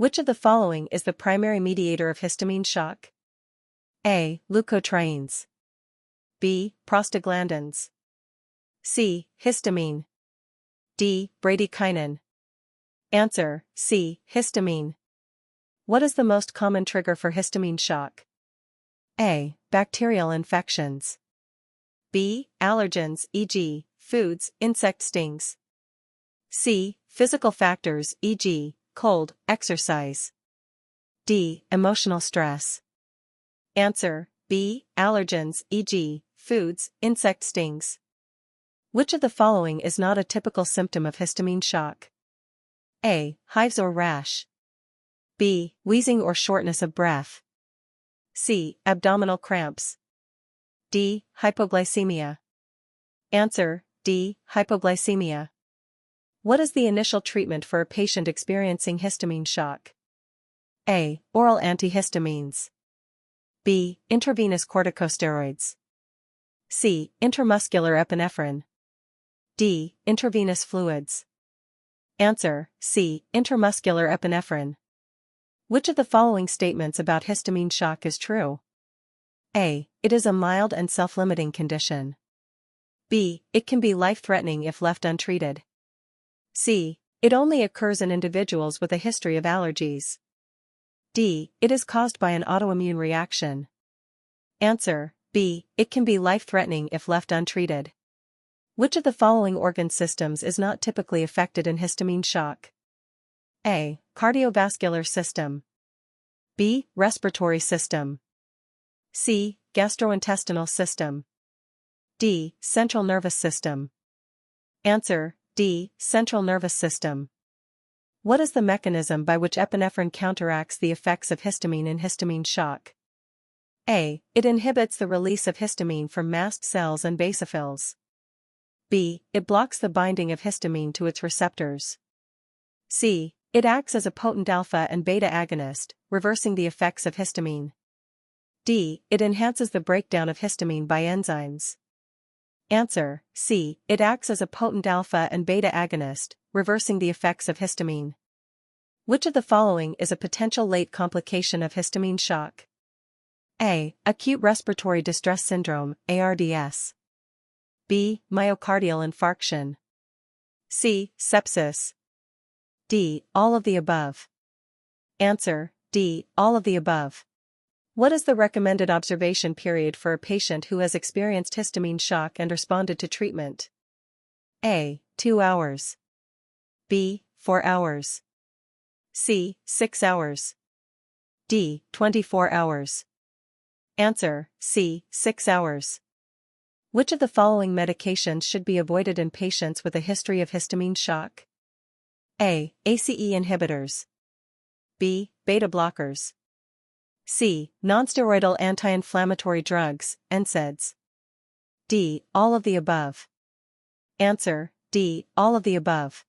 Which of the following is the primary mediator of histamine shock? A. Leukotrienes. B. Prostaglandins. C. Histamine. D. Bradykinin. Answer: C. Histamine. What is the most common trigger for histamine shock? A. Bacterial infections. B. Allergens, e.g., foods, insect stings. C. Physical factors, e.g., cold, exercise. D. Emotional stress. Answer: B. Allergens, e.g., foods, insect stings. Which of the following is not a typical symptom of histamine shock? A. Hives or rash. B. Wheezing or shortness of breath. C. Abdominal cramps. D. Hypoglycemia. Answer: D. Hypoglycemia. What is the initial treatment for a patient experiencing histamine shock? A. Oral antihistamines. B. Intravenous corticosteroids. C. Intramuscular epinephrine. D. Intravenous fluids. Answer: C. Intramuscular epinephrine. Which of the following statements about histamine shock is true? A. It is a mild and self-limiting condition. B. It can be life-threatening if left untreated. C. It only occurs in individuals with a history of allergies. D. It is caused by an autoimmune reaction. Answer: B. It can be life-threatening if left untreated. Which of the following organ systems is not typically affected in histamine shock? A. Cardiovascular system. B. Respiratory system. C. Gastrointestinal system. D. Central nervous system. Answer: D. Central nervous system. What is the mechanism by which epinephrine counteracts the effects of histamine in histamine shock? A. It inhibits the release of histamine from mast cells and basophils. B. It blocks the binding of histamine to its receptors. C. It acts as a potent alpha and beta agonist, reversing the effects of histamine. D. It enhances the breakdown of histamine by enzymes. Answer: C. It acts as a potent alpha and beta agonist, reversing the effects of histamine. Which of the following is a potential late complication of histamine shock? A. Acute respiratory distress syndrome, ARDS. B. Myocardial infarction. C. Sepsis. D. All of the above. Answer: D. All of the above. What is the recommended observation period for a patient who has experienced histamine shock and responded to treatment? A. 2 hours. B. 4 hours. C. 6 hours. D. 24 hours. Answer: C. 6 hours. Which of the following medications should be avoided in patients with a history of histamine shock? A. ACE inhibitors. B. Beta blockers. C. Nonsteroidal anti-inflammatory drugs, NSAIDs. D. All of the above. Answer: D. All of the above.